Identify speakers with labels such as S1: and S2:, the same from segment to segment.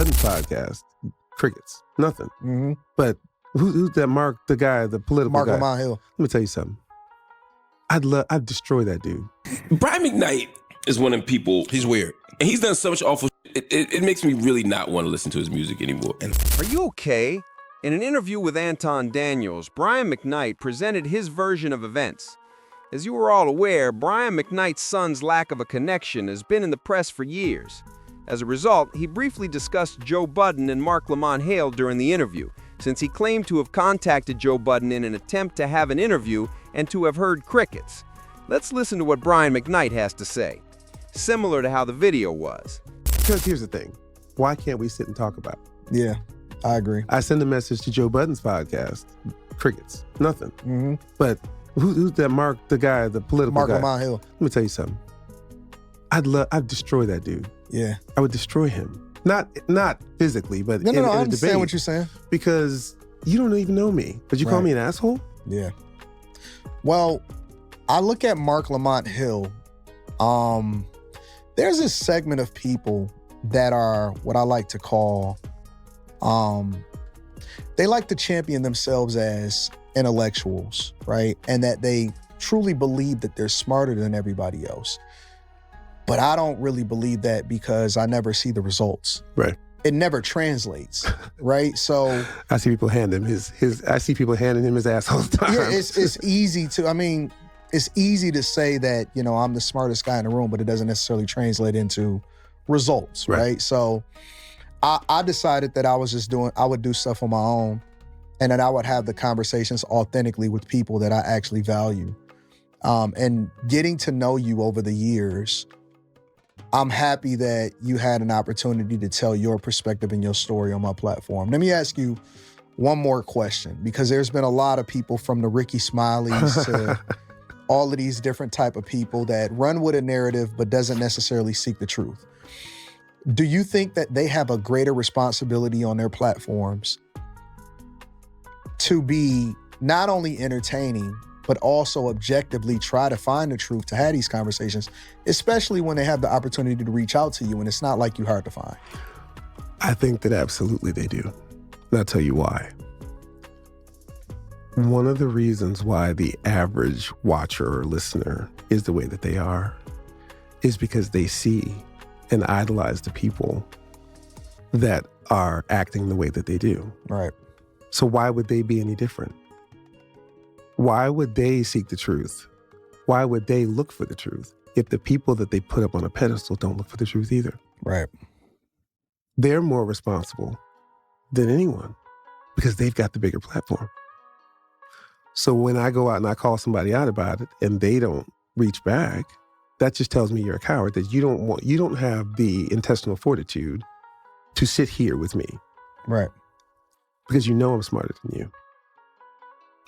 S1: Budden podcast, crickets, nothing. Mm-hmm. But who's that Marc, the guy, the political
S2: Marc
S1: guy?
S2: Lamont Hill.
S1: Let me tell you something. I'd destroy that dude.
S3: Brian McKnight is one of them people.
S4: He's weird.
S3: And he's done so much awful shit. It makes me really not want to listen to his music anymore.
S5: Are you okay? In an interview with Anton Daniels, Brian McKnight presented his version of events. As you are all aware, Brian McKnight's son's lack of a connection has been in the press for years. As a result, he briefly discussed Joe Budden and Marc Lamont Hill during the interview, since he claimed to have contacted Joe Budden in an attempt to have an interview and to have heard crickets. Let's listen to what Brian McKnight has to say, similar to how the video was.
S1: Because here's the thing. Why can't we sit and talk about it?
S2: Yeah, I agree.
S1: I send a message to Joe Budden's podcast, crickets, nothing.
S2: Mm-hmm.
S1: But who's that Marc, the guy, the political
S2: Marc
S1: guy?
S2: Lamont Hill.
S1: Let me tell you something. I'd destroy that dude.
S2: Yeah.
S1: I would destroy him. Not physically, but
S2: No,
S1: in
S2: I
S1: a
S2: understand
S1: debate.
S2: what you're saying.
S1: Because you don't even know me. But you call
S2: Right.
S1: me an asshole?
S2: Yeah. Well, I look at Marc Lamont Hill. There's this segment of people that are what I like to call, they like to champion themselves as intellectuals, right? And that they truly believe that they're smarter than everybody else. But I don't really believe that because I never see the results.
S1: Right.
S2: It never translates, right? So
S1: I see people hand him I see people handing him his ass all the time.
S2: yeah, it's easy to, it's easy to say that, I'm the smartest guy in the room, but it doesn't necessarily translate into results, right? So I decided that I would do stuff on my own, and then I would have the conversations authentically with people that I actually value. And getting to know you over the years, I'm happy that you had an opportunity to tell your perspective and your story on my platform. Let me ask you one more question, because there's been a lot of people from the Ricky Smileys to all of these different type of people that run with a narrative but doesn't necessarily seek the truth. Do you think that they have a greater responsibility on their platforms to be not only entertaining, but also objectively try to find the truth to have these conversations, especially when they have the opportunity to reach out to you and it's not like you hard to find?
S1: I think that absolutely they do. And I'll tell you why. One of the reasons why the average watcher or listener is the way that they are is because they see and idolize the people that are acting the way that they do.
S2: Right.
S1: So why would they be any different? Why would they seek the truth? Why would they look for the truth if the people that they put up on a pedestal don't look for the truth either?
S2: Right.
S1: They're more responsible than anyone because they've got the bigger platform. So when I go out and I call somebody out about it and they don't reach back, that just tells me you're a coward, that you don't have the intestinal fortitude to sit here with me.
S2: Right.
S1: Because you know I'm smarter than you.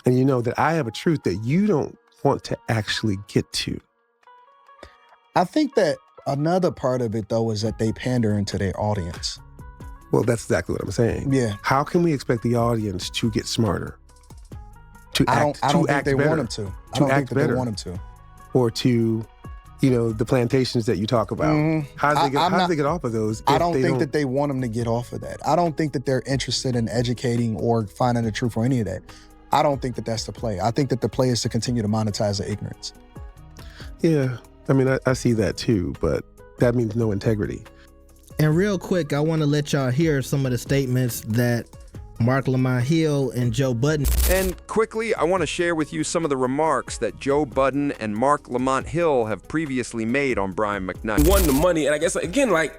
S1: And you know that I have a truth that you don't want to actually get to.
S2: I think that another part of it, though, is that they pander into their audience.
S1: Well, that's exactly what I'm saying.
S2: Yeah.
S1: How can we expect the audience to get smarter?
S2: I don't think they want them to. I don't think that they want them to.
S1: Or to, the plantations that you talk about.
S2: Mm-hmm.
S1: How do they get off of those?
S2: I don't think that they want them to get off of that. I don't think that they're interested in educating or finding the truth or any of that. I don't think that that's the play. I think that the play is to continue to monetize the ignorance.
S1: Yeah. I see that too, but that means no integrity.
S6: And real quick, I want to let y'all hear some of the statements that Marc Lamont Hill and Joe Budden.
S5: And quickly, I want to share with you some of the remarks that Joe Budden and Marc Lamont Hill have previously made on Brian McKnight.
S3: Won the money, and I guess, again, I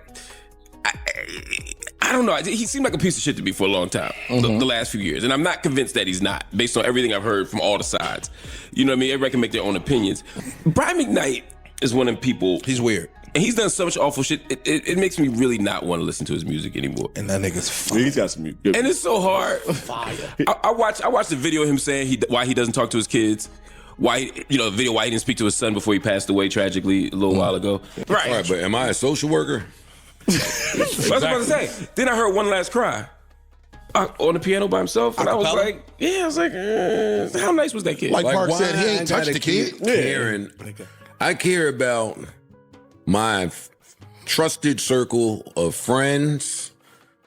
S3: don't know. He seemed like a piece of shit to me for a long time, the last few years. And I'm not convinced that he's not, based on everything I've heard from all the sides. You know what I mean? Everybody can make their own opinions. Brian McKnight is one of them people.
S4: He's weird.
S3: And he's done so much awful shit, it makes me really not want to listen to his music anymore.
S4: And that nigga's fire.
S7: He's got some good.
S3: And it's so hard.
S4: Fire.
S3: I watched the video of him saying why he doesn't talk to his kids. Why, the video why he didn't speak to his son before he passed away tragically a little while ago. Right.
S7: All right, but am I a social worker?
S3: That's what I was about to say. Then I heard One Last Cry on the piano by himself, and I was like, how nice was that kid?
S4: Like Marc
S7: why
S4: said, he
S7: I
S4: ain't touched
S7: gotta
S4: the kid.
S7: keep caring? I care about my trusted circle of friends,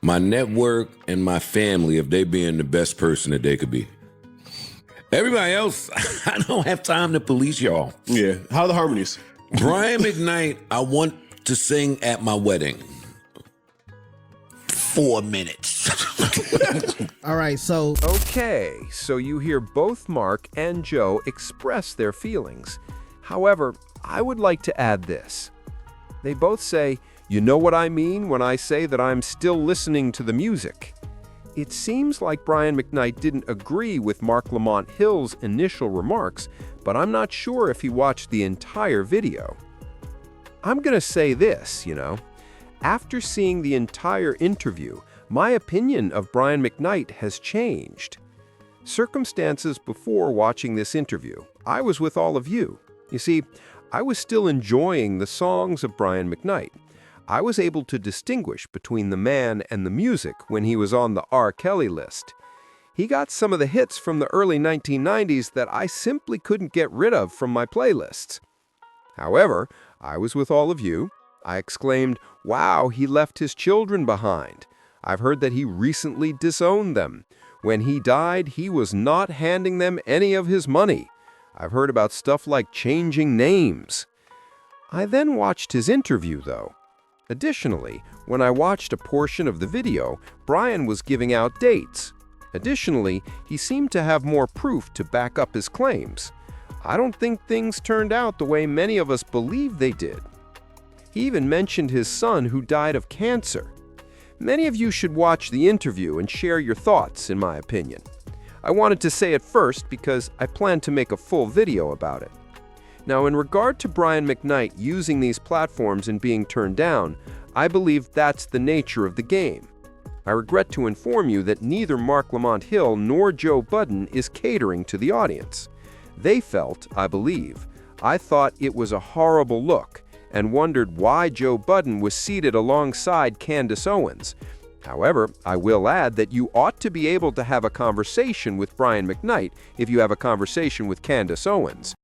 S7: my network, and my family of they being the best person that they could be. Everybody else, I don't have time to police y'all.
S3: Yeah. How are the harmonies?
S7: Brian McKnight, I want to sing at my wedding. 4 minutes.
S6: All right, so
S5: Okay, so you hear both Marc and Joe express their feelings. However, I would like to add this. They both say, "You know what I mean when I say that I'm still listening to the music." It seems like Brian McKnight didn't agree with Marc Lamont Hill's initial remarks, but I'm not sure if he watched the entire video. I'm gonna say this, after seeing the entire interview, my opinion of Brian McKnight has changed. Circumstances before watching this interview, I was with all of you. You see, I was still enjoying the songs of Brian McKnight. I was able to distinguish between the man and the music when he was on the R. Kelly list. He got some of the hits from the early 1990s that I simply couldn't get rid of from my playlists. However, I was with all of you. I exclaimed, "Wow, he left his children behind." I've heard that he recently disowned them. When he died, he was not handing them any of his money. I've heard about stuff like changing names. I then watched his interview, though. Additionally, when I watched a portion of the video, Brian was giving out dates. Additionally, he seemed to have more proof to back up his claims. I don't think things turned out the way many of us believe they did. He even mentioned his son who died of cancer. Many of you should watch the interview and share your thoughts, in my opinion. I wanted to say it first because I plan to make a full video about it. Now, in regard to Brian McKnight using these platforms and being turned down, I believe that's the nature of the game. I regret to inform you that neither Marc Lamont Hill nor Joe Budden is catering to the audience. They felt, I believe, I thought it was a horrible look and wondered why Joe Budden was seated alongside Candace Owens. However, I will add that you ought to be able to have a conversation with Brian McKnight if you have a conversation with Candace Owens.